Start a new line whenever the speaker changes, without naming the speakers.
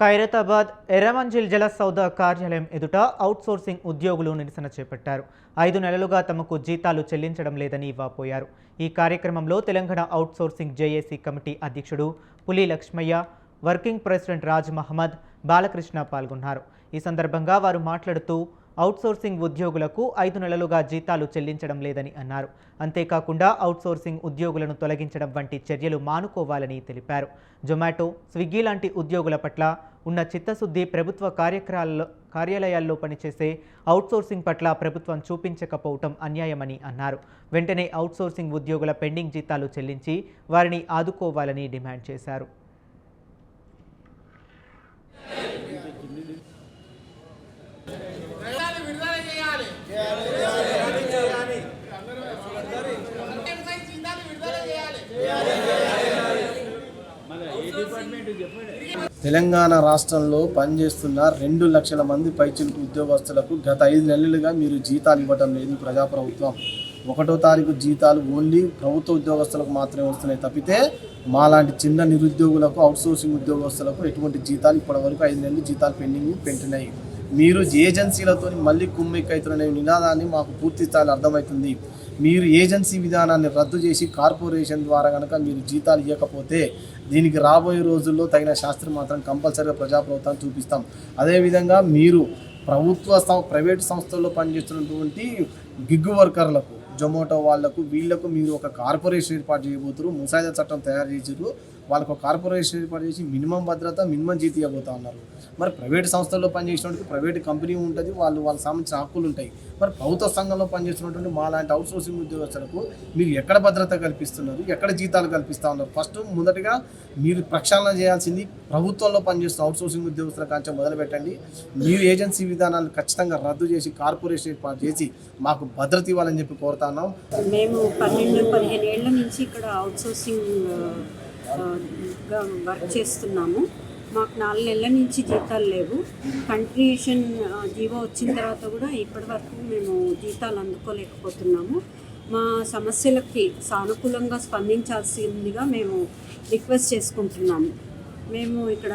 ఖైరతాబాద్ ఎర్రమంజిల్ జల సౌద కార్యాలయం ఎదుట అవుట్సోర్సింగ్ ఉద్యోగులు నిరసన చేపట్టారు. 5 నెలలుగా తమకు జీతాలు చెల్లించడం లేదని వాపోయారు. ఈ కార్యక్రమంలో తెలంగాణ అవుట్సోర్సింగ్ జేఏసీ కమిటీ అధ్యక్షుడు పులి లక్ష్మయ్య, వర్కింగ్ ప్రెసిడెంట్ రాజ్ మహమ్మద్, బాలకృష్ణ పాల్గొన్నారు. ఈ సందర్భంగా వారు మాట్లాడుతూ అవుట్సోర్సింగ్ ఉద్యోగులకు 5 నెలలుగా జీతాలు చెల్లించడం లేదని అన్నారు. అంతేకాకుండా అవుట్సోర్సింగ్ ఉద్యోగులను తొలగించడం వంటి చర్యలు మానుకోవాలని తెలిపారు. జొమాటో, స్విగ్గీ లాంటి ఉద్యోగుల పట్ల ఉన్న చిత్తశుద్ధి ప్రభుత్వ కార్యాలయాల్లో పనిచేసే అవుట్సోర్సింగ్ పట్ల ప్రభుత్వం చూపించకపోవటం అన్యాయమని అన్నారు. వెంటనే అవుట్సోర్సింగ్ ఉద్యోగుల పెండింగ్ జీతాలు చెల్లించి వారిని ఆదుకోవాలని డిమాండ్ చేశారు.
తెలంగాణ రాష్ట్రంలో పనిచేస్తున్న 2 లక్షల మంది పైచిలుకు ఉద్యోగస్తులకు గత 5 నెలలుగా మీరు జీతాలు ఇవ్వటం లేదు. ప్రజాప్రభుత్వం 1వ తారీఖు జీతాలు ఓన్లీ ప్రభుత్వ ఉద్యోగస్తులకు మాత్రమే వస్తున్నాయి తప్పితే మాలాంటి చిన్న నిరుద్యోగులకు, అవుట్సోర్సింగ్ ఉద్యోగస్తులకు ఎటువంటి జీతాలు ఇప్పటివరకు 5 నెలలు జీతాలు పెండింగ్ పెంటున్నాయి. మీరు ఏజెన్సీలతో మళ్ళీ కుమ్మెక్కైతున్న నినాదాన్ని మాకు పూర్తి స్థాయిలో అర్థమవుతుంది. మీరు ఏజెన్సీ విధానాన్ని రద్దు చేసి కార్పొరేషన్ ద్వారా కనుక మీరు జీతాలు ఇవ్వకపోతే దీనికి రాబోయే రోజుల్లో తగిన శాస్త్రం మాత్రం కంపల్సరీగా ప్రజాప్రభుత్వాన్ని చూపిస్తాం. అదేవిధంగా మీరు ప్రైవేట్ సంస్థల్లో పనిచేస్తున్నటువంటి గిగ్ వర్కర్లకు, జొమాటో వాళ్లకు, వీళ్లకు మీరు ఒక కార్పొరేషన్ ఏర్పాటు చేయబోతున్నారు. ముసాయిదా చట్టం తయారు చేసారు. వాళ్ళకు ఒక కార్పొరేషన్ ఏర్పాటు చేసి మినిమం భద్రత, మినిమం జీతం ఇవ్వబోతా ఉన్నారు. మరి ప్రైవేట్ సంస్థల్లో పనిచేసినటువంటి ప్రైవేట్ కంపెనీ ఉంటుంది, వాళ్ళకి సంబంధించిన హక్కులు ఉంటాయి. మరి ప్రభుత్వ సంఘంలో పనిచేస్తున్నటువంటి మా లాంటి అవుట్సోర్సింగ్ ఉద్యోగస్తులకు మీరు ఎక్కడ భద్రత కల్పిస్తున్నారు, ఎక్కడ జీతాలు కల్పిస్తూ ఉన్నారు? ఫస్ట్ మొదటిగా మీరు ప్రక్షాళన చేయాల్సింది ప్రభుత్వంలో పనిచేస్తున్న అవుట్సోర్సింగ్ ఉద్యోగస్తుల కాంచె మొదలు పెట్టండి. మీరు ఏజెన్సీ విధానాలను ఖచ్చితంగా రద్దు చేసి కార్పొరేషన్ ఏర్పాటు చేసి మాకు భద్రత ఇవ్వాలని చెప్పి కోరుతున్నాం.
మేము 12-15 ఏళ్ల నుంచి ఇక్కడ అవుట్సోర్సింగ్ వర్క్ చేస్తున్నాము. మాకు 4 నెలల నుంచి జీతాలు లేవు. కంటిన్యూషన్ జీవో వచ్చిన తర్వాత కూడా ఇప్పటి వరకు మేము జీతాలు అందుకోలేకపోతున్నాము. మా సమస్యలకి సానుకూలంగా స్పందించాల్సిందిగా మేము రిక్వెస్ట్ చేసుకుంటున్నాము. మేము ఇక్కడ